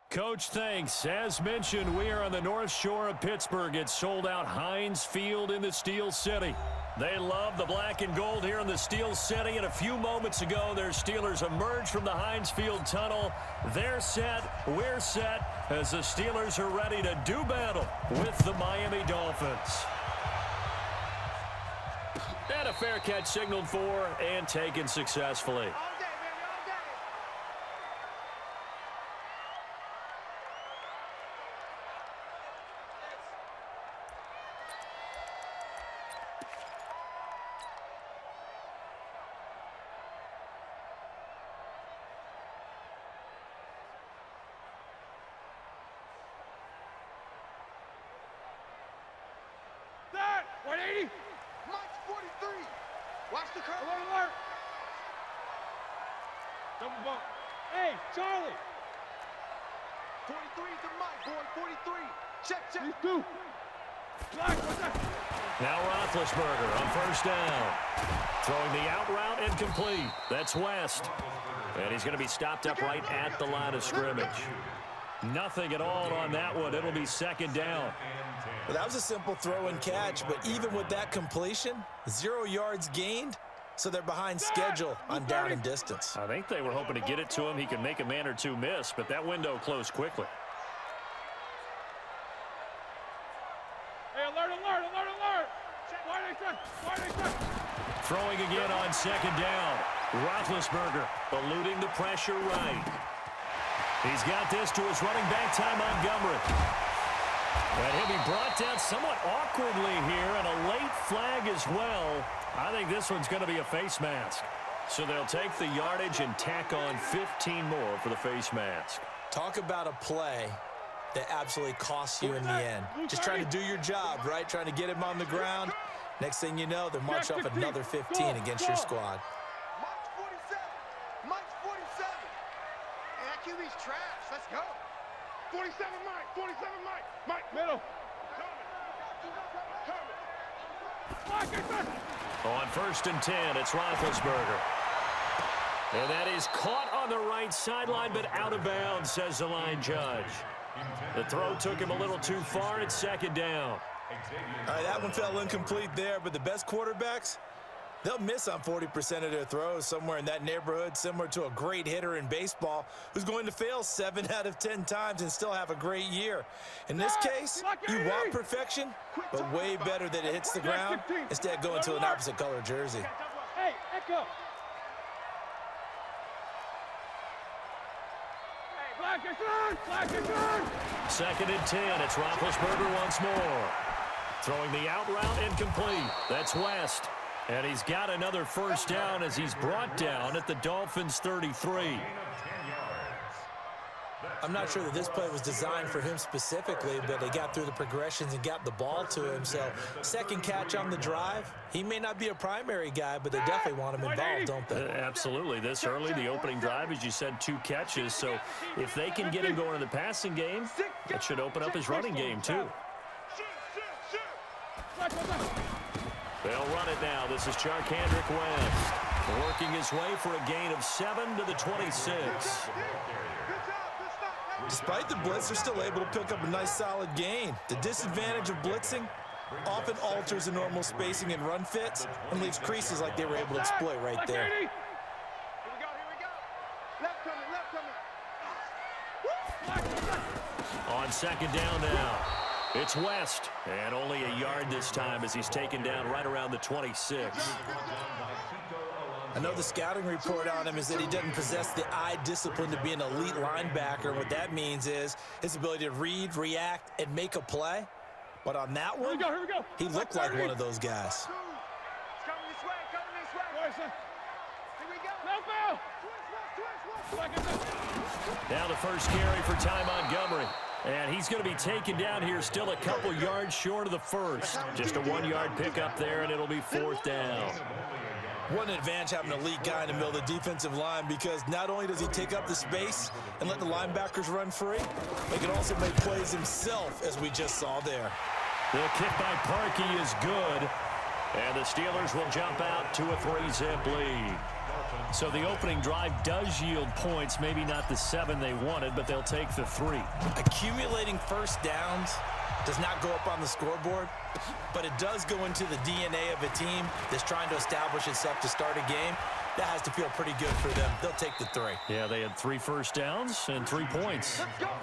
Coach, thanks. As mentioned, we are on the North Shore of Pittsburgh. It's sold out Heinz Field in the Steel City. They love the black and gold here in the Steel City. And a few moments ago, their Steelers emerged from the Heinz Field tunnel. They're set. We're set as the Steelers are ready to do battle with the Miami Dolphins. And a fair catch signaled for and taken successfully. Watch the curve. Alert. Double bump. Hey, Charlie. 43 to Mike, boy. 43. Check. These two. Now Roethlisberger on first down. Throwing the out route incomplete. That's West. And he's going to be stopped up right at the line of scrimmage. Nothing at all on that one. It'll be second down. Well, that was a simple throw and catch, but even with that completion, 0 yards gained, so they're behind schedule on down and distance. I think they were hoping to get it to him. He could make a man or two miss, but that window closed quickly. Hey, alert. Why they Throwing again on second down. Roethlisberger eluding the pressure right. He's got this to his running back, Ty Montgomery. And he'll be brought down somewhat awkwardly here, and a late flag as well. I think this one's going to be a face mask. So they'll take the yardage and tack on 15 more for the face mask. Talk about a play that absolutely costs you in the end. Just trying to do your job, right? Trying to get him on the ground. Next thing you know, they're march off another 15 against your squad. Mike's 47. And that QB's trash. Let's go. 47 Mike. Mike, middle. On first and 10, it's Roethlisberger. And that is caught on the right sideline, but out of bounds, says the line judge. The throw took him a little too far. It's second down. All right, that one fell incomplete there, but the best quarterbacks, they'll miss on 40% of their throws, somewhere in that neighborhood, similar to a great hitter in baseball who's going to fail 7 out of 10 times and still have a great year. In this case, you want perfection, but way better that it hits the ground instead of going to an opposite color jersey. Hey, Echo. Black and turn. Second and 10, it's Roethlisberger once more. Throwing the out route incomplete. That's West. And he's got another first down as he's brought down at the Dolphins' 33. I'm not sure that this play was designed for him specifically, but they got through the progressions and got the ball to him. So second catch on the drive. He may not be a primary guy, but they definitely want him involved, don't they? Absolutely. This early, the opening drive, as you said, 2 catches. So if they can get him going in the passing game, it should open up his running game too. They'll run it now. This is Charkandrick West working his way for a gain of 7 to the 26. Despite the blitz, they're still able to pick up a nice solid gain. The disadvantage of blitzing often alters the normal spacing and run fits and leaves creases like they were able to exploit right there. Here we go. On second down now, it's West. And only a yard this time as he's taken down right around the 26. I know the scouting report on him is that he doesn't possess the eye discipline to be an elite linebacker. What that means is his ability to read, react, and make a play. But on that one, Here we go. he looked like one of those guys. Coming this way. Here we go. Now the first carry for Ty Montgomery. And he's going to be taken down here still a couple yards short of the first. Just a 1-yard pickup there, and it'll be fourth down. What an advantage having an elite guy in the middle of the defensive line, because not only does he take up the space and let the linebackers run free, he can also make plays himself, as we just saw there. The kick by Parkey is good, and the Steelers will jump out to a 3-zip lead. So the opening drive does yield points, maybe not the 7 they wanted, but they'll take the 3. Accumulating first downs does not go up on the scoreboard, but it does go into the DNA of a team that's trying to establish itself to start a game. That has to feel pretty good for them. They'll take the 3. Yeah, they had 3 first downs and 3 points.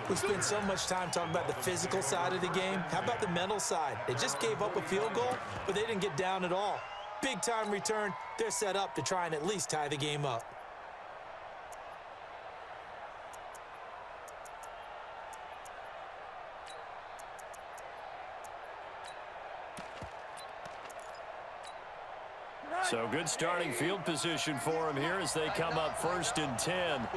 We spend so much time talking about the physical side of the game. How about the mental side? They just gave up a field goal, but they didn't get down at all. Big time return. They're set up to try and at least tie the game up. So good starting field position for him here as they come up 1st and 10.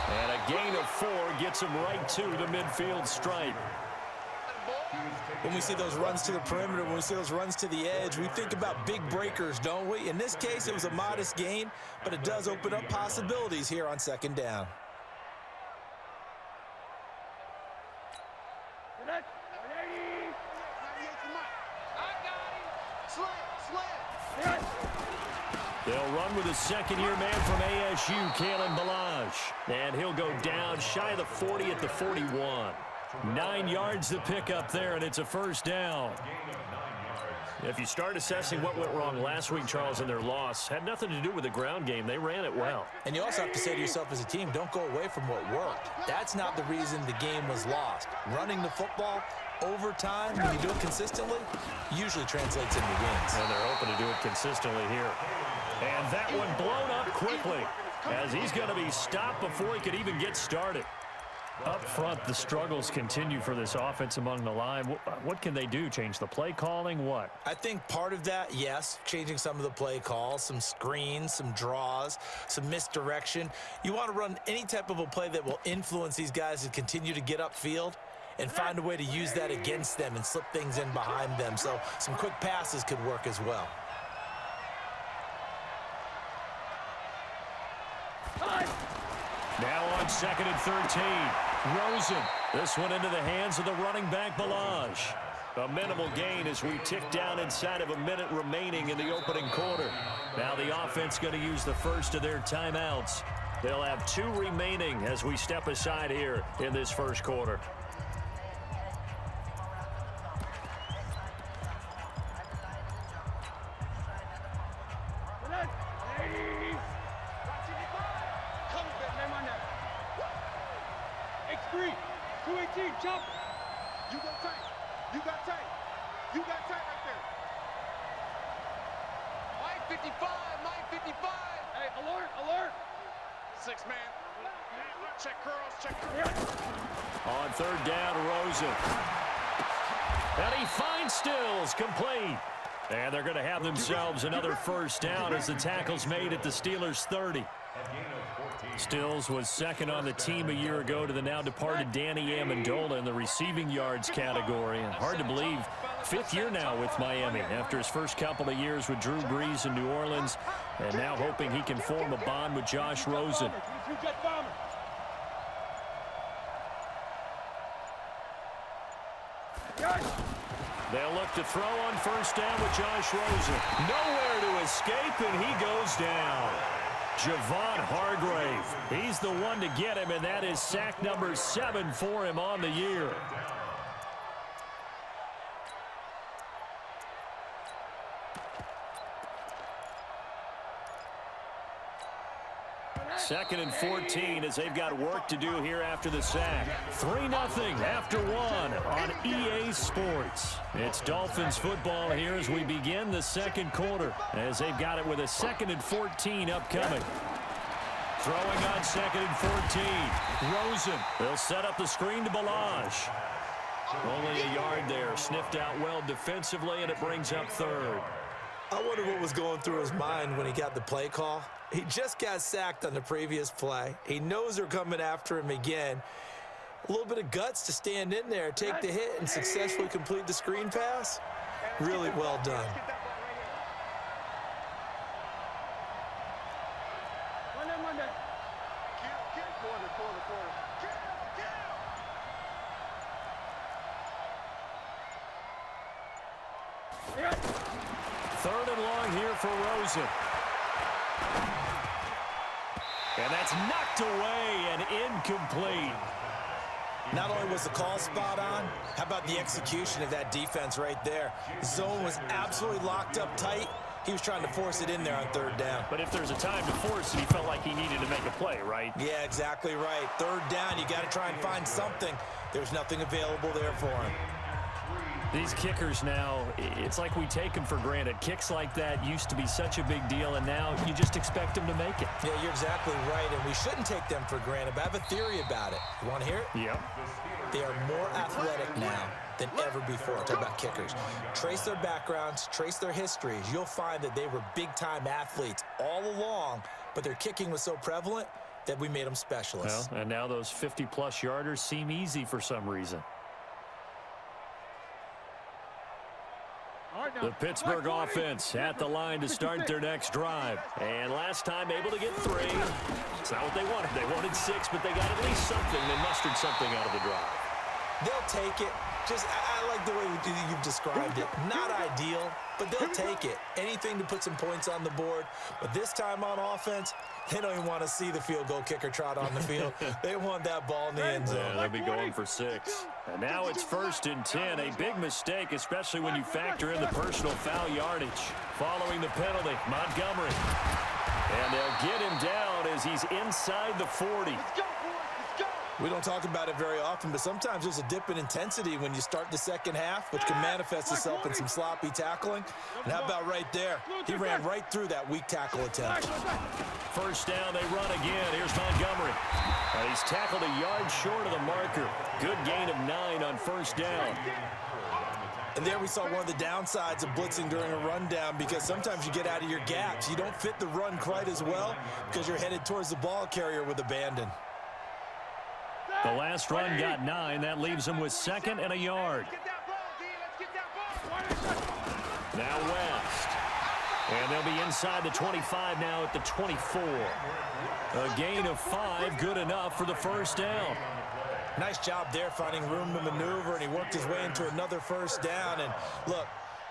And a gain of 4 gets him right to the midfield stripe. When we see those runs to the perimeter, when we see those runs to the edge, we think about big breakers, don't we? In this case, it was a modest gain, but it does open up possibilities here on 2nd down. They'll run with a second-year man from ASU, Kalen Balazs. And he'll go down shy of the 40 at the 41. 9 yards to pick up there, and it's a 1st down. If you start assessing what went wrong last week, Charles, in their loss, had nothing to do with the ground game. They ran it well. And you also have to say to yourself as a team, don't go away from what worked. That's not the reason the game was lost. Running the football over time, when you do it consistently, usually translates into wins. And they're hoping to do it consistently here. And that one blown up quickly as he's going to be stopped before he could even get started. Up front, the struggles continue for this offense among the line. What can they do? Change the play calling? What? I think part of that, yes, changing some of the play calls, some screens, some draws, some misdirection. You want to run any type of a play that will influence these guys to continue to get upfield and find a way to use that against them and slip things in behind them. So some quick passes could work as well. Now on 2nd and 13. Rosen. This one into the hands of the running back, Balazs. A minimal gain as we tick down inside of a minute remaining in the opening quarter. Now the offense going to use the first of their timeouts. They'll have 2 remaining as we step aside here in this 1st quarter. Jump! You got tight. You got tight. You got tight right there. Mike 55. Mike 55. Hey, alert, alert. 6 man. Check curls. Check curls. On 3rd down, Rosen. And he finds Stills, complete. And they're going to have themselves another 1st down as the tackle's made at the Steelers' 30. Stills was 2nd on the team a year ago to the now departed Danny Amendola in the receiving yards category. And hard to believe, 5th year now with Miami after his first couple of years with Drew Brees in New Orleans, and now hoping he can form a bond with Josh Rosen. They'll look to throw on 1st down with Josh Rosen. Nowhere to escape, and he goes down. Javon Hargrave, he's the one to get him, and that is sack number 7 for him on the year. Second and 14 as they've got work to do here after the sack. 3-0 after 1 on EA Sports. It's Dolphins football here as we begin the 2nd quarter, as they've got it with a 2nd and 14 upcoming. Throwing on 2nd and 14. Rosen. They'll set up the screen to Balazs. Only a yard there. Sniffed out well defensively, and it brings up 3rd. I wonder what was going through his mind when he got the play call. He just got sacked on the previous play. He knows they're coming after him again. A little bit of guts to stand in there, take the hit, and successfully complete the screen pass. Really well done. Third and long here for Rosen. And that's knocked away and incomplete. Not only was the call spot on, how about the execution of that defense right there? Zone was absolutely locked up tight. He was trying to force it in there on third down. But if there's a time to force it, he felt like he needed to make a play, right? Yeah, exactly right. Third down, you got to try and find something. There's nothing available there for him. These kickers now, it's like we take them for granted. Kicks like that used to be such a big deal, and now you just expect them to make it. Yeah, you're exactly right, and we shouldn't take them for granted, but I have a theory about it. You want to hear it? Yep. They are more athletic now than ever before. Talk about kickers. Trace their backgrounds, trace their histories. You'll find that they were big-time athletes all along, but their kicking was so prevalent that we made them specialists. Well, and now those 50-plus yarders seem easy for some reason. The Pittsburgh offense at the line to start their next drive. And last time able to get 3. It's not what they wanted. They wanted 6, but they got at least something. They mustered something out of the drive. They'll take it. I like the way you've described it. Not ideal, but they'll take it. Anything to put some points on the board. But this time on offense, they don't even want to see the field goal kicker trot on the field. They want that ball in the end zone. Yeah, they'll be going for 6. And now it's 1st and 10. A big mistake, especially when you factor in the personal foul yardage. Following the penalty, Montgomery. And they'll get him down as he's inside the 40. We don't talk about it very often, but sometimes there's a dip in intensity when you start the second half, which can manifest itself in some sloppy tackling. And how about right there? He ran right through that weak tackle attempt. First down, they run again. Here's Montgomery. And he's tackled a yard short of the marker. Good gain of 9 on first down. And there we saw one of the downsides of blitzing during a rundown, because sometimes you get out of your gaps. You don't fit the run quite as well because you're headed towards the ball carrier with abandon. The last run got 9. That leaves him with 2nd and a yard. Now West. And they'll be inside the 25 now at the 24. A gain of 5, good enough for the first down. Nice job there finding room to maneuver, and he worked his way into another first down. And look,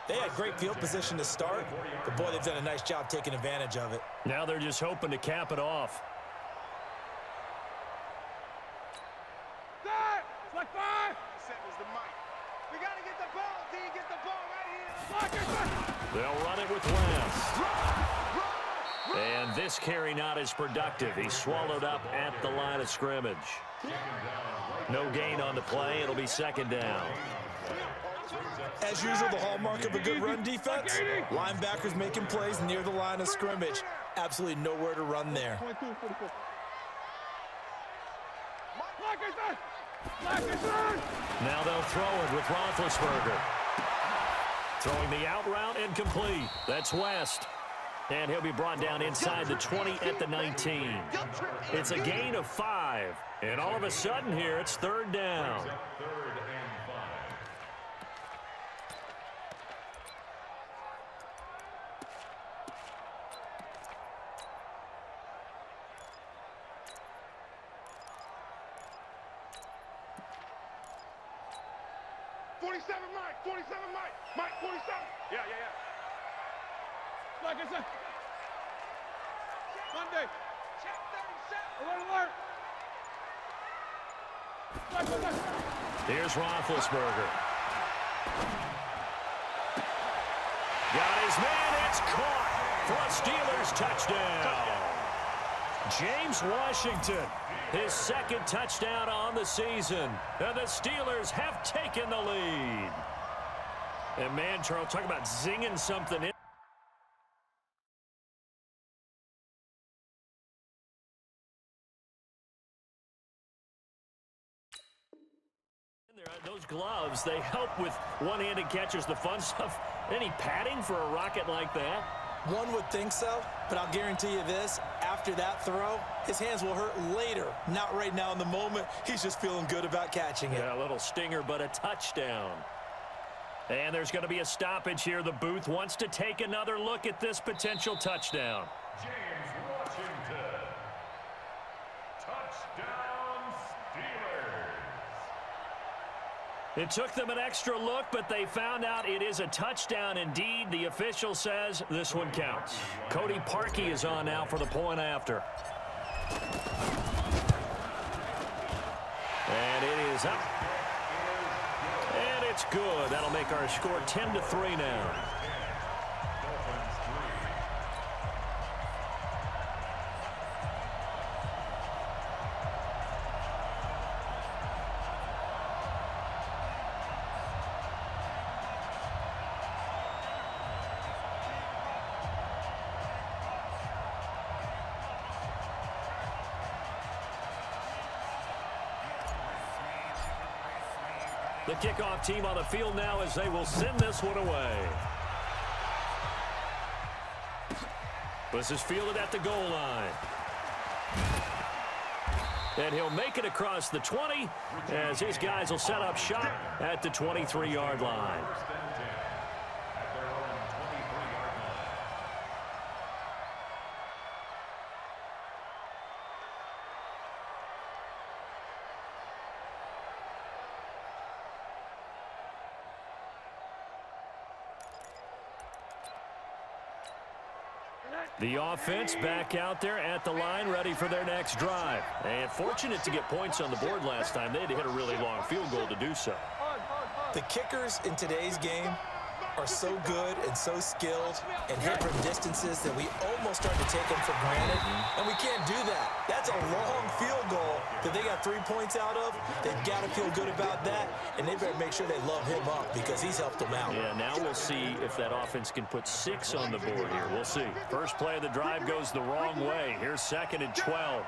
they had great field position to start, but boy, they've done a nice job taking advantage of it. Now they're just hoping to cap it off. They'll run it with West. And this carry not as productive. He's swallowed up at the line of scrimmage. No gain on the play. It'll be 2nd down. As usual, the hallmark of a good run defense, linebackers making plays near the line of scrimmage. Absolutely nowhere to run there. Now they'll throw it with Roethlisberger. Throwing the out route incomplete. That's West. And he'll be brought down inside the 20 at the 19. It's a gain of 5. And all of a sudden here, it's 3rd down. Mike, 47. Yeah. Like I said. Monday. Check 37. Alert. Here's Roethlisberger. Got his man. It's caught for a Steelers touchdown. James Washington, his 2nd touchdown on the season. And the Steelers have taken the lead. And man, Charles, talk about zinging something in. Those gloves, they help with one-handed catches, the fun stuff. Any padding for a rocket like that? One would think so, but I'll guarantee you this, after that throw, his hands will hurt later, not right now in the moment. He's just feeling good about catching it. Yeah, a little stinger, but a touchdown. And there's going to be a stoppage here. The booth wants to take another look at this potential touchdown. James Washington. Touchdown. It took them an extra look, but they found out it is a touchdown indeed. The official says this one counts. Cody Parkey is on now for the point after. And it is up. And it's good. That'll make our score 10-3 now. The kickoff team on the field now as they will send this one away. This is fielded at the goal line. And he'll make it across the 20 as his guys will set up shop at the 23-yard line. The offense back out there at the line, ready for their next drive. And fortunate to get points on the board last time. They had to hit a really long field goal to do so. The kickers in today's game are so good and so skilled and hit from distances that we almost start to take them for granted, and we can't do that. That's a long field goal that they got 3 points out of. They've got to feel good about that, and they better make sure they love him up because he's helped them out. Yeah, now we'll see if that offense can put 6 on the board here. We'll see. First play of the drive goes the wrong way. Here's 2nd and 12.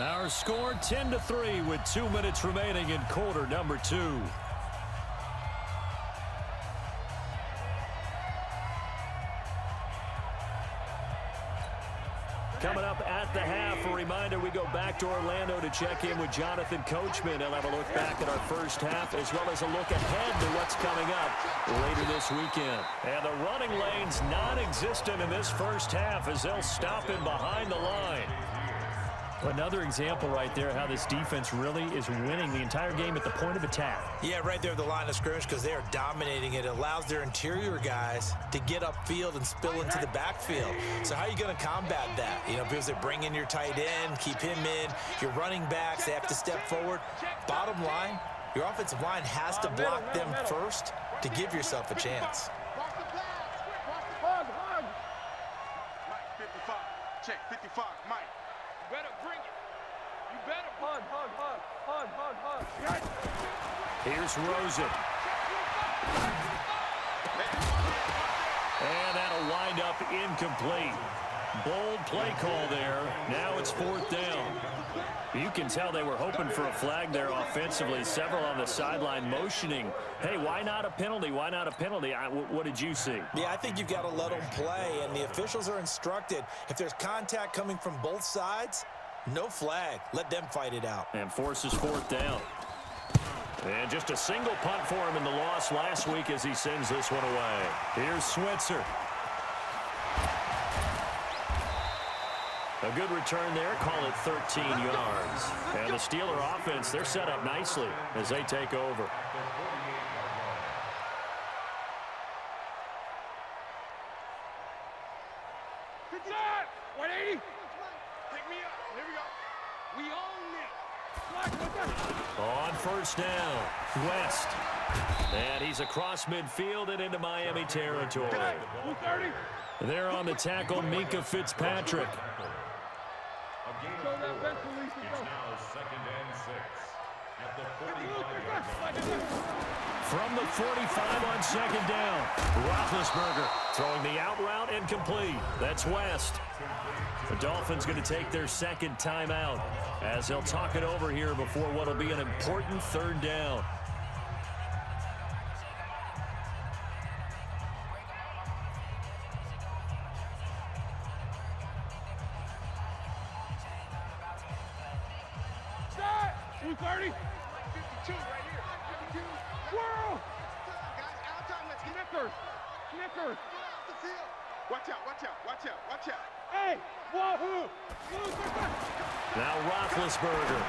Our score 10-3 with 2 minutes remaining in quarter number 2. Coming up at the half, a reminder we go back to Orlando to check in with Jonathan Coachman. He'll have a look back at our first half as well as a look ahead to what's coming up later this weekend. And the running lane's non-existent in this first half as they'll stop him behind the line. Another example right there how this defense really is winning the entire game at the point of attack. Yeah, right there at the line of scrimmage because they are dominating it. It allows their interior guys to get upfield and spill into the backfield. So how are you going to combat that? You know, because they bring in your tight end, keep him in. Your running backs, they have to step forward. Bottom line, your offensive line has to block them first to give yourself a chance. Mike, 55. Check, 55. Mike. Better bring it. You better hug. Here's Rosen. And that'll wind up incomplete. Bold play call there. Now it's 4th down. You can tell they were hoping for a flag there offensively. Several on the sideline motioning. Hey, why not a penalty? Why not a penalty? What did you see? Yeah, I think you've got to let them play, and the officials are instructed. If there's contact coming from both sides, no flag. Let them fight it out. And forces 4th down. And just a single punt for him in the loss last week as he sends this one away. Here's Switzer. A good return there, call it 13 yards. And the Steeler offense, they're set up nicely as they take over. Good job! 180! Pick me up. Here we go. We own it. On 1st down, West. And he's across midfield and into Miami territory. 230. There on the tackle, Minka Fitzpatrick. It's now 2nd and 6 at the 45-yard line. From the 45 on 2nd down, Roethlisberger throwing the out route incomplete. That's West. The Dolphins going to take their 2nd timeout as they'll talk it over here before what will be an important 3rd down. Start! 230. 52 right here. 52. Whirl! Guys, out time. Let's get Snickers. Watch out, watch out, watch out, watch out. Hey, wahoo! Now Roethlisberger.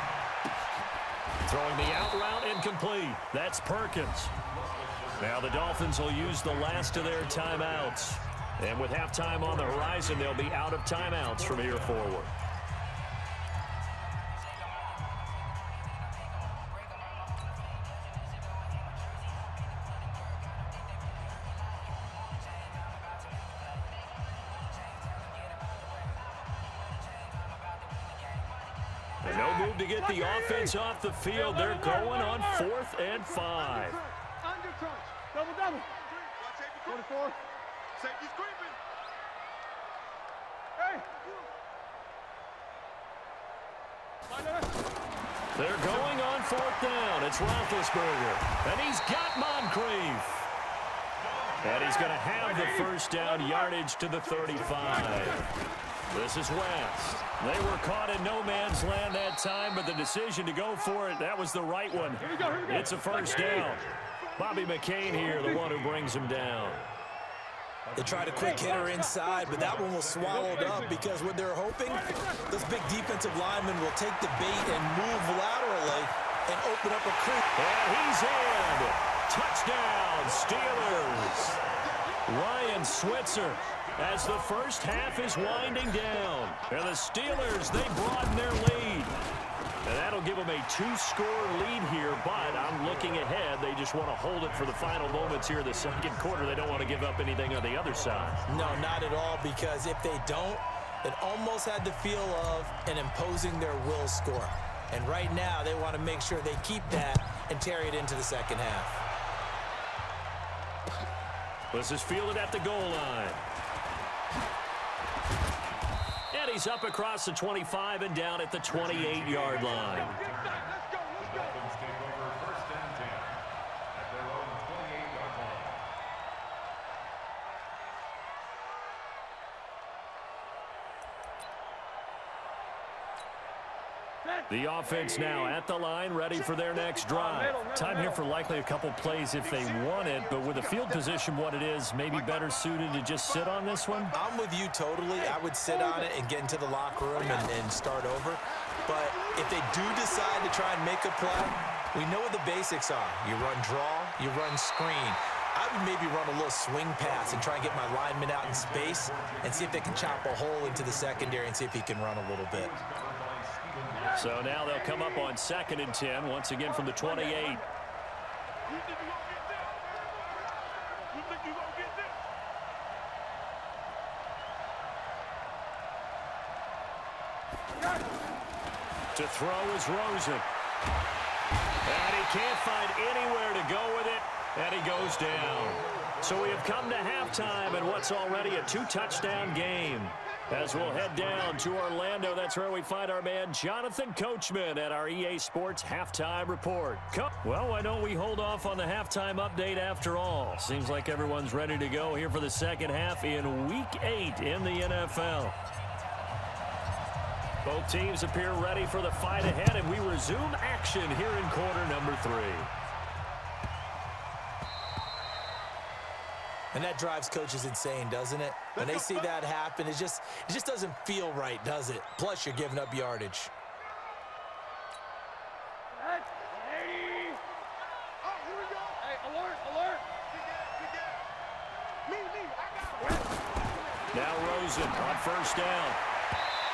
Throwing the out route incomplete. That's Perkins. Now the Dolphins will use the last of their timeouts. And with halftime on the horizon, they'll be out of timeouts from here forward. And no move to get the offense off the field. They're going on 4th and 5. Under crunch. Double. 24. Safety's creeping. Hey. They're going on 4th down. It's Roethlisberger. And he's got Moncrief. And he's going to have the first down yardage to the 35. This is West. They were caught in no man's land that time, but the decision to go for it, that was the right one. Here we go. It's a first down. Bobby McCain here, the one who brings him down. They tried a quick hitter inside, but that one was swallowed up because what they're hoping, those big defensive linemen will take the bait and move laterally and open up a creek. And he's in. Touchdown, Steelers. Ryan Switzer as the first half is winding down. And the Steelers, they broaden their lead. And that'll give them a 2-score lead here, but I'm looking ahead. They just want to hold it for the final moments here in the second quarter. They don't want to give up anything on the other side. No, not at all, because if they don't, it almost had the feel of an imposing their will score. And right now, they want to make sure they keep that and carry it into the second half. This is fielded at the goal line. And he's up across the 25 and down at the 28-yard line. Dolphins take over 1st and 10 at their own 28-yard line. The offense now at the line, ready for their next drive. Time here for likely a couple plays if they want it, but with the field position what it is, maybe better suited to just sit on this one? I'm with you totally. I would sit on it and get into the locker room and start over. But if they do decide to try and make a play, we know what the basics are. You run draw, you run screen. I would maybe run a little swing pass and try and get my lineman out in space and see if they can chop a hole into the secondary and see if he can run a little bit. So now they'll come up on 2nd and 10, once again from the 28. To throw is Rosen. And he can't find anywhere to go with it, and he goes down. So we have come to halftime in what's already a 2-touchdown game. As we'll head down to Orlando, that's where we find our man Jonathan Coachman at our EA Sports Halftime Report. Well, why don't we hold off on the halftime update after all? Seems like everyone's ready to go here for the second half in Week 8 in the NFL. Both teams appear ready for the fight ahead, and we resume action here in quarter number 3. And that drives coaches insane, doesn't it? When they see that happen, it just doesn't feel right, does it? Plus, you're giving up yardage. Hey, alert. Me, I got it. Now Rosen on 1st down.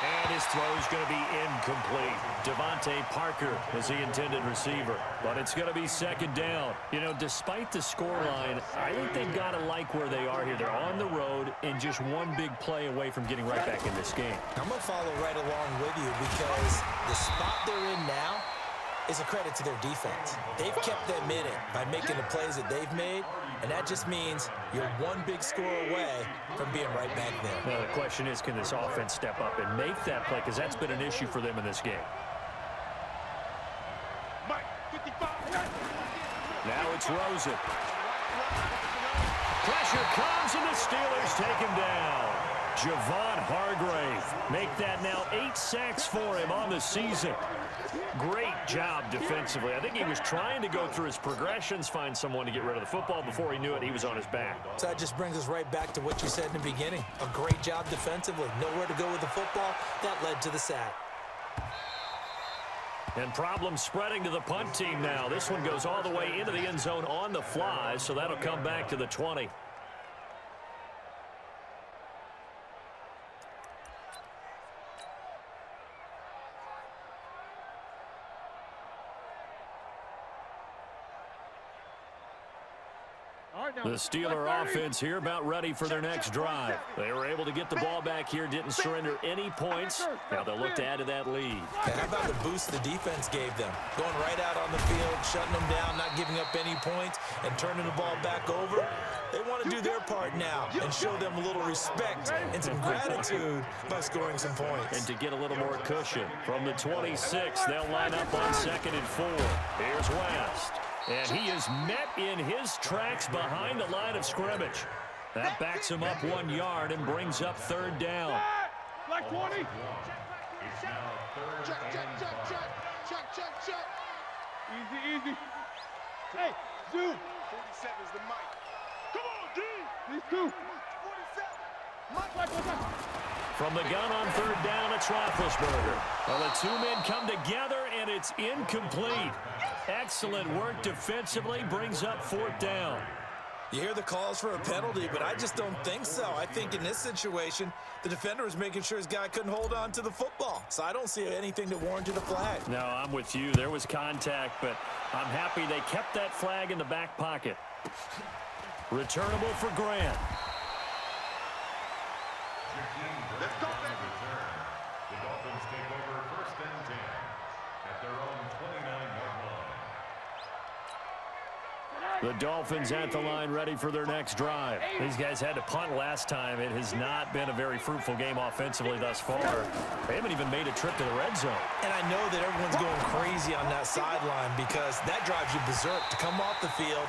And his throw is going to be incomplete. Devontae Parker is the intended receiver. But it's going to be 2nd down. You know, despite the scoreline, I think they've got to like where they are here. They're on the road and just one big play away from getting right back in this game. I'm going to follow right along with you because the spot they're in now is a credit to their defense. They've kept them in it by making the plays that they've made, and that just means you're one big score away from being right back there. Well, the question is, can this offense step up and make that play? Because that's been an issue for them in this game. Now it's Rosen. Pressure comes, and the Steelers take him down. Javon Hargrave. Make that now 8 sacks for him on the season. Great job defensively. I think he was trying to go through his progressions, find someone to get rid of the football. Before he knew it, he was on his back. So that just brings us right back to what you said in the beginning. A great job defensively. Nowhere to go with the football. That led to the sack. And problems spreading to the punt team now. This one goes all the way into the end zone on the fly, so that'll come back to the 20. The Steeler offense here about ready for their next drive. They were able to get the ball back here, didn't surrender any points. Now they'll look to add to that lead. And how about the boost the defense gave them? Going right out on the field, shutting them down, not giving up any points, and turning the ball back over. They want to do their part now and show them a little respect and some gratitude by scoring some points. And to get a little more cushion. From the 26, they'll line up on 2nd and 4. Here's West. And he is met in his tracks behind the line of scrimmage. That backs him up 1 yard and brings up 3rd down. Like 20. It's now 3rd and 5. Check. Easy. Hey, Zoo. 47 is the mic. Come on, D. These two. 47. Mike. From the gun on 3rd down, it's Roethlisberger. Well, the two men come together, and it's incomplete. Excellent work defensively, brings up 4th down. You hear the calls for a penalty, but I just don't think so. I think in this situation, the defender was making sure his guy couldn't hold on to the football. So I don't see anything that warranted a flag. No, I'm with you. There was contact, but I'm happy they kept that flag in the back pocket. Returnable for Grant. Let's go, baby. The Dolphins take over 1st and 10 at their own 29-yard line. The Dolphins at the line ready for their next drive. These guys had to punt last time. It has not been a very fruitful game offensively thus far. They haven't even made a trip to the red zone. And I know that everyone's going crazy on that sideline because that drives you berserk to come off the field,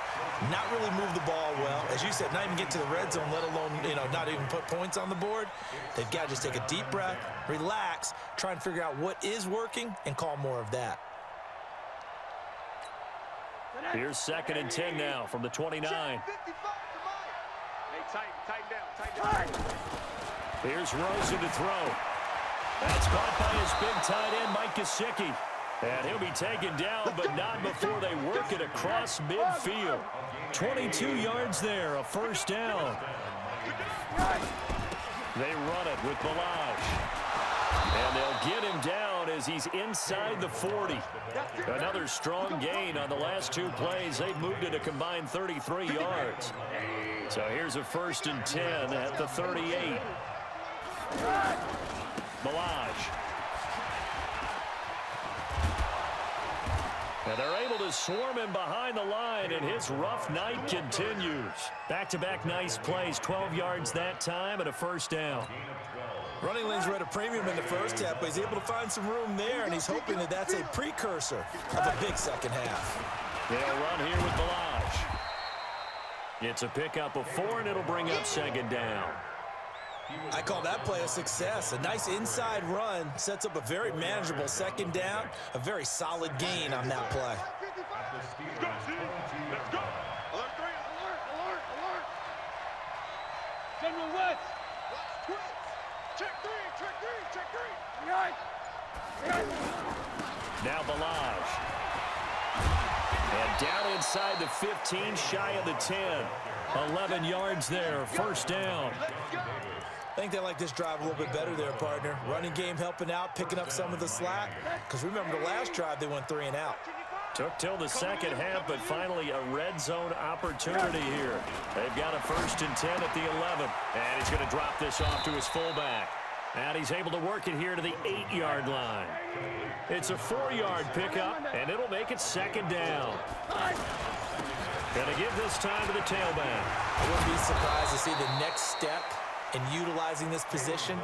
not really move the ball well. As you said, not even get to the red zone, let alone, not even put points on the board. They've got to just take a deep breath, relax, try and figure out what is working, and call more of that. Here's 2nd and 10 now from the 29. Hey, tighten down. Here's Rosen to throw. That's caught by his big tight end, Mike Gesicki. And he'll be taken down, but not before they work it across midfield. 22 yards there, a 1st down. They run it with Balaj. And they'll get him down as he's inside the 40. Another strong gain on the last 2 plays. They've moved it a combined 33 yards. So here's a 1st and 10 at the 38. Balaj. And they're able to swarm him behind the line, and his rough night continues. Back-to-back nice plays, 12 yards that time, and a 1st down. Running lanes were at a premium in the first half, but he's able to find some room there, and he's hoping that that's a precursor of a big second half. They'll run here with Balaj. It's a pickup of 4, and it'll bring up 2nd down. I call that play a success. A nice inside run sets up a very manageable 2nd down, a very solid gain on that play. Let's go. Alert 3, alert. General West. Watch twist. Check 3. Now Balaj. And down inside the 15, shy of the 10. 11 yards there, 1st down. I think they like this drive a little bit better there, partner. Running game helping out, picking up some of the slack. Because remember, the last drive, they went 3 and out. Took till the second half, but finally a red zone opportunity here. They've got a 1st and 10 at the 11. And he's going to drop this off to his fullback. And he's able to work it here to the 8-yard line. It's a 4-yard pickup, and it'll make it 2nd down. Going to give this time to the tailback. I wouldn't be surprised to see the next step in utilizing this position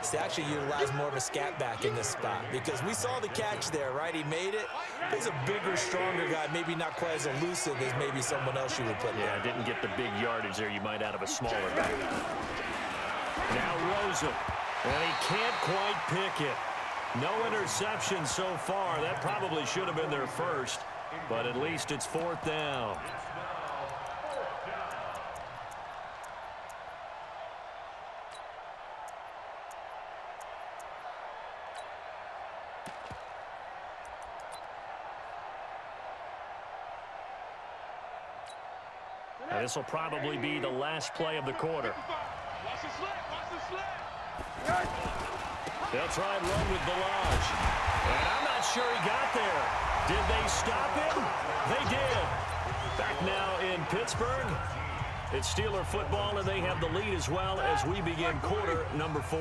is to actually utilize more of a scat back in this spot, because we saw the catch there, right? He made it. He's a bigger, stronger guy, maybe not quite as elusive as maybe someone else you would put there. Yeah, didn't get the big yardage there you might out of a smaller back. Now Rosen. And he can't quite pick it. No interception so far. That probably should have been their first, but at least it's fourth down. And this will probably be the last play of the quarter. Watch the slant. Watch the slant. They'll try and run with Balaj. And I'm not sure he got there. Did they stop him? They did. Back now in Pittsburgh. It's Steeler football, and they have the lead as well as we begin quarter number 4.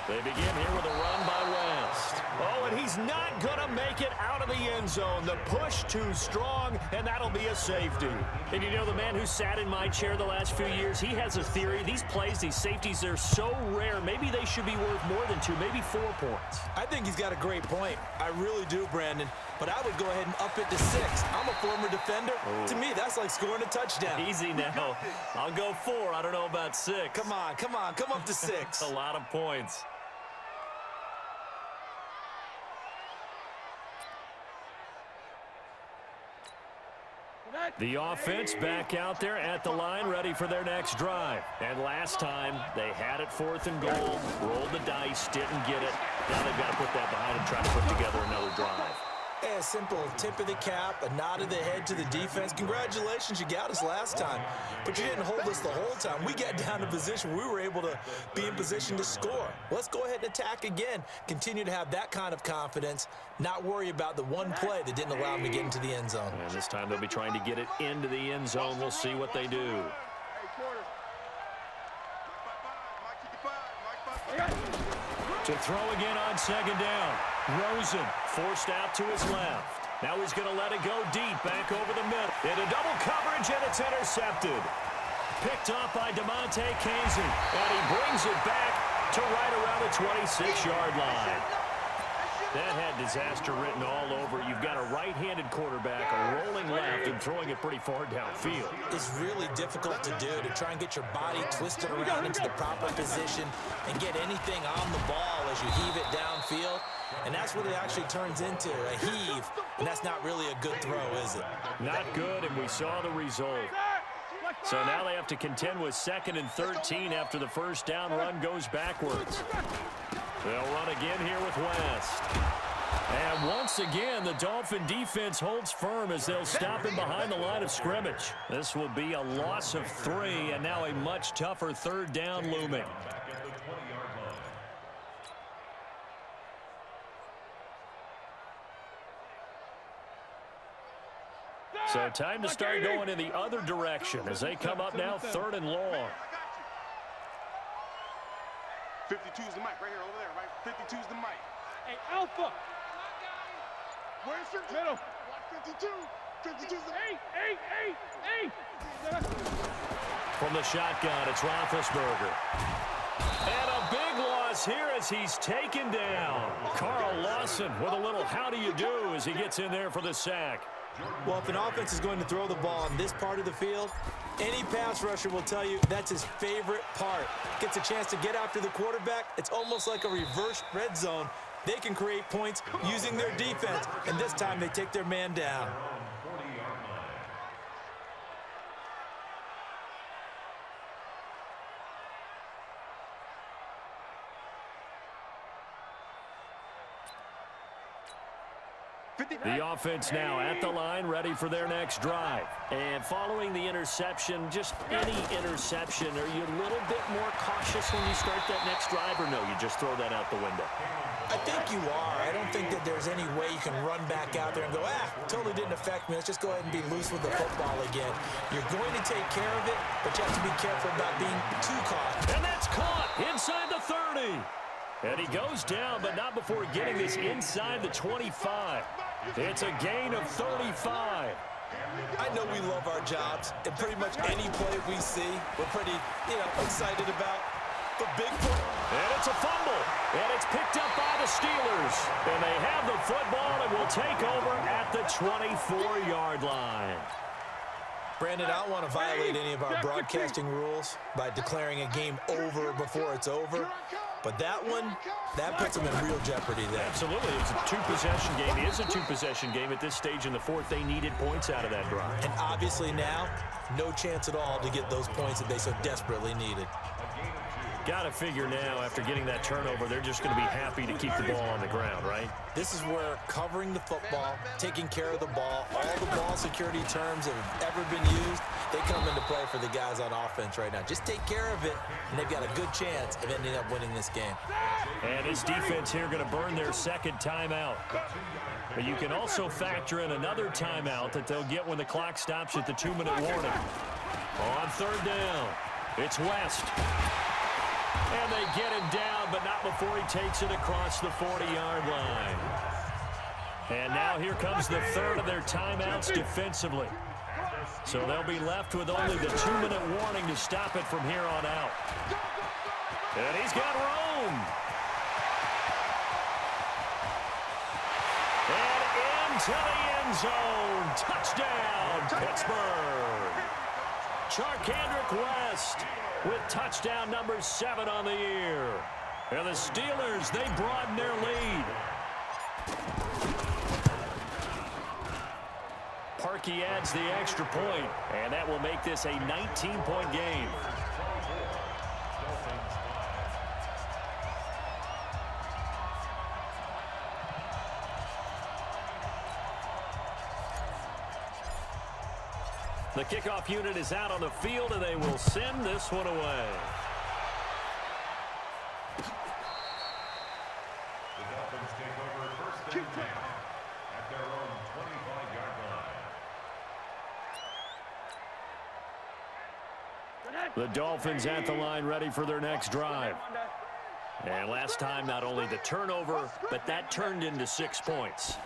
They begin here with a run by West. Oh, and he's not going to make it out of the end zone. The push too strong, and that'll be a safety. And you know, the man who sat in my chair the last few years, he has a theory. These plays, these safeties, they're so rare. Maybe they should be worth more than 2, maybe 4 points. I think he's got a great point. I really do, Brandon. But I would go ahead and up it to 6. I'm a former defender. To me, that's like scoring a touchdown. Easy now. I'll go 4. I don't know about 6. Come on. Come up to 6. A lot of points. The offense back out there at the line, ready for their next drive. And last time, they had it 4th and goal, rolled the dice, didn't get it. Now they've got to put that behind and try to put together another drive. A simple tip of the cap, a nod of the head to the defense. Congratulations, you got us last time. But you didn't hold us the whole time. We got down to position. We were able to be in position to score. Let's go ahead and attack again. Continue to have that kind of confidence. Not worry about the one play that didn't allow them to get into the end zone. And this time they'll be trying to get it into the end zone. We'll see what they do. To throw again on 2nd down. Rosen forced out to his left. Now he's going to let it go deep, back over the middle. Into double coverage, and it's intercepted. Picked off by DeMonte Casey, and he brings it back to right around the 26-yard line. That had disaster written all over. You've got a right-handed quarterback, a rolling left, and throwing it pretty far downfield. It's really difficult to do, to try and get your body twisted around into the proper position and get anything on the ball as you heave it downfield. And that's what it actually turns into, a heave. And that's not really a good throw, is it? Not good, and we saw the result. So now they have to contend with 2nd and 13 after the first down run goes backwards. They'll run again here with West. And once again, the Dolphin defense holds firm as they'll stop him behind the line of scrimmage. This will be a loss of 3, and now a much tougher 3rd down looming. So time to start going in the other direction as they come up now 3rd and long. 52's the mic right here over there, right? 52's the mic. Hey, Alpha. Where's 52? Middle. 52. 52's the Hey. From the shotgun, it's Roethlisberger. And a big loss here as he's taken down. Carl Lawson with a little how do you do as he gets in there for the sack. Well, if an offense is going to throw the ball on this part of the field, any pass rusher will tell you that's his favorite part. Gets a chance to get after the quarterback. It's almost like a reverse red zone. They can create points using their defense, and this time they take their man down. The offense now at the line, ready for their next drive. And following the interception, just any interception, are you a little bit more cautious when you start that next drive, or no, you just throw that out the window? I think you are. I don't think that there's any way you can run back out there and go, totally didn't affect me. Let's just go ahead and be loose with the football again. You're going to take care of it, but you have to be careful about being too caught. And that's caught inside the 30. And he goes down, but not before getting this inside the 25. It's a gain of 35. I know we love our jobs, and pretty much any play we see, we're pretty, excited about. The big play. And it's a fumble. And it's picked up by the Steelers. And they have the football and will take over at the 24-yard line. Brandon, I don't want to violate any of our broadcasting rules by declaring a game over before it's over. But that one, that puts them in real jeopardy there. Absolutely. It's a two-possession game. It is a two-possession game at this stage in the fourth. They needed points out of that drive. And obviously now, no chance at all to get those points that they so desperately needed. Got to figure now, after getting that turnover, they're just going to be happy to keep the ball on the ground, right? This is where covering the football, taking care of the ball, all the ball security terms that have ever been used, they come into play for the guys on offense right now. Just take care of it, and they've got a good chance of ending up winning this game. And this defense here going to burn their second timeout. But you can also factor in another timeout that they'll get when the clock stops at the 2-minute warning. On third down, it's West. And they get him down, but not before he takes it across the 40-yard line. And now here comes the third of their timeouts defensively. So they'll be left with only the 2-minute warning to stop it from here on out. And he's got room. And into the end zone. Touchdown, Pittsburgh. Charkandrick West with touchdown number 7 on the year. And the Steelers, they broaden their lead. Parkey adds the extra point, and that will make this a 19-point game. The kickoff unit is out on the field, and they will send this one away. The Dolphins take over first and 10 at their own 25-yard line. The Dolphins at the line, ready for their next drive. And last time, not only the turnover, but that turned into 6 points.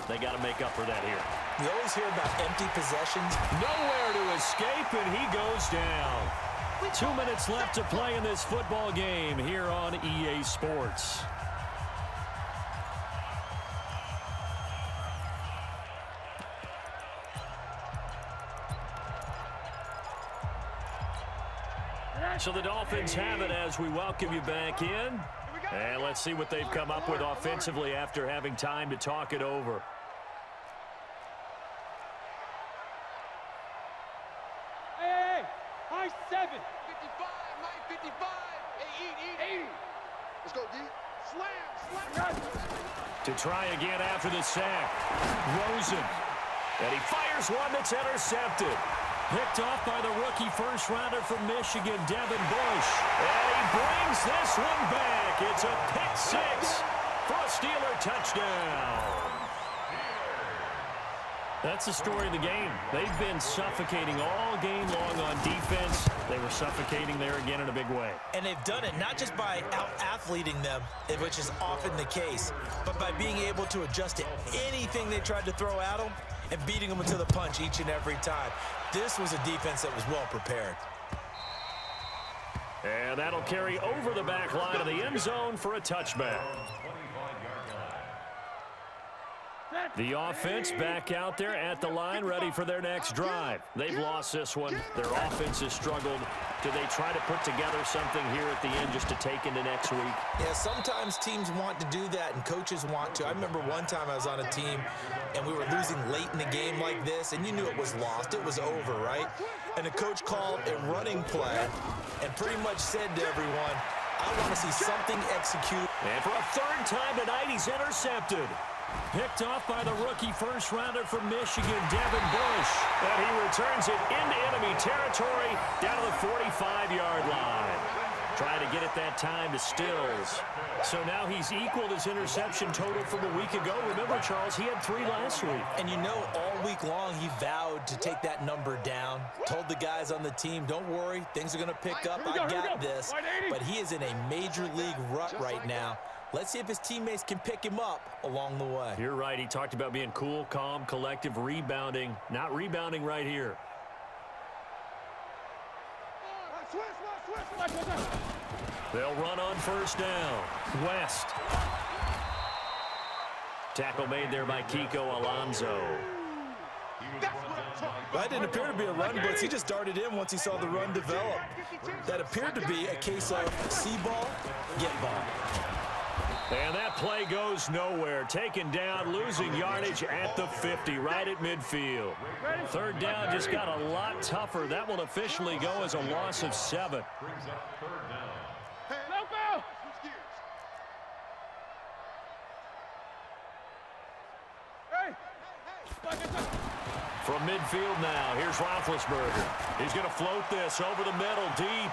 They got to make up for that here. You always hear about empty possessions. Nowhere to escape, and he goes down. 2 minutes left to play in this football game here on EA Sports. So the Dolphins have it as we welcome you back in. And let's see what they've come up with offensively after having time to talk it over. Hey, high 7. 55, Mike, 55. Hey, 80. Let's go, D. Slam. To try again after the sack. Rosen. And he fires one that's intercepted. Picked off by the rookie first-rounder from Michigan, Devin Bush. And he brings this one back. It's a pick 6 for a Steeler touchdown. That's the story of the game. They've been suffocating all game long on defense. They were suffocating there again in a big way. And they've done it not just by out-athleting them, which is often the case, but by being able to adjust to anything they tried to throw at them and beating them to the punch each and every time. This was a defense that was well prepared. And that'll carry over the back line of the end zone for a touchback. The offense back out there at the line, ready for their next drive. They've lost this one. Their offense has struggled. Do they try to put together something here at the end just to take into next week? Yeah, sometimes teams want to do that and coaches want to. I remember one time I was on a team and we were losing late in the game like this, and you knew it was lost. It was over, right? And the coach called a running play and pretty much said to everyone, I want to see something executed. And for a third time tonight, he's intercepted. Picked off by the rookie first-rounder from Michigan, Devin Bush. And he returns it into enemy territory down to the 45-yard line. Trying to get it that time to Stills. So now he's equaled his interception total from a week ago. Remember, Charles, he had 3 last week. And you know, all week long he vowed to take that number down. Told the guys on the team, don't worry, things are going to pick up. I got this. But he is in a major league rut right now. Let's see if his teammates can pick him up along the way. You're right. He talked about being cool, calm, collective, rebounding. Not rebounding right here. They'll run on first down. West. Tackle made there by Kiko Alonso. That's what I'm That didn't appear to be a run blitz. He just darted in once he saw the run develop. That appeared to be a case of see ball, get ball. And that play goes nowhere. Taken down, losing yardage at the 50, right at midfield. Third down just got a lot tougher. That will officially go as a loss of 7. Brings up third down. From midfield now, here's Roethlisberger. He's going to float this over the middle, deep.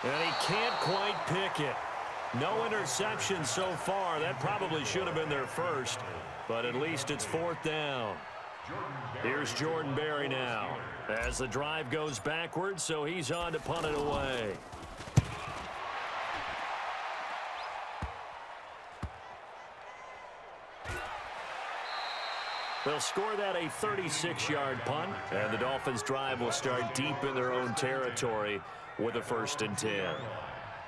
And he can't quite pick it. No interception so far. That probably should have been their first, but at least it's 4th down. Here's Jordan Berry now as the drive goes backwards, so he's on to punt it away. They'll score that a 36-yard punt, and the Dolphins' drive will start deep in their own territory with a 1st and 10.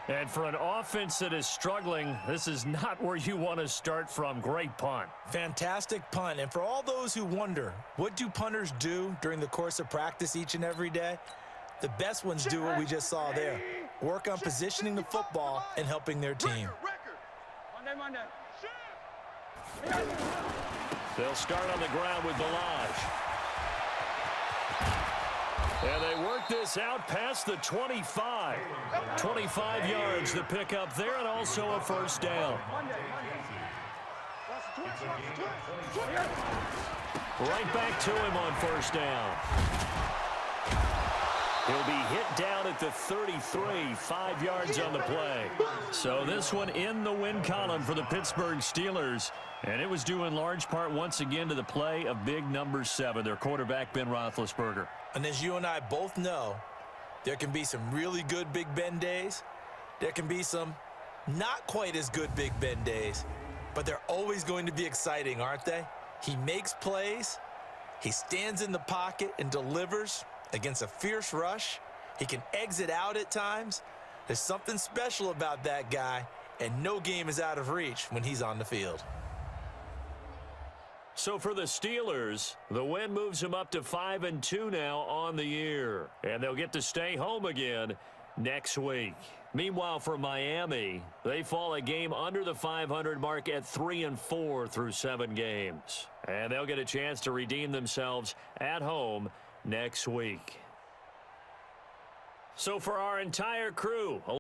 And for an offense that is struggling, this is not where you want to start from. Great punt. Fantastic punt. And for all those who wonder, what do punters do during the course of practice each and every day? The best ones do what we just saw there. Work on positioning the football and helping their team. They'll start on the ground with Balaj. And they work this out past the 25. 25 yards to pick up there, and also a 1st down. Right back to him on 1st down. He'll be hit down at the 33, 5 yards on the play. So this one in the win column for the Pittsburgh Steelers. And it was due in large part once again to the play of big number 7, their quarterback Ben Roethlisberger. And as you and I both know, there can be some really good Big Ben days. There can be some not quite as good Big Ben days. But they're always going to be exciting, aren't they? He makes plays. He stands in the pocket and delivers against a fierce rush. He can exit out at times. There's something special about that guy, and no game is out of reach when he's on the field. So for the Steelers, the win moves them up to 5-2 now on the year. And they'll get to stay home again next week. Meanwhile, for Miami, they fall a game under the 500 mark at 3-4 through 7 games. And they'll get a chance to redeem themselves at home next week. So for our entire crew,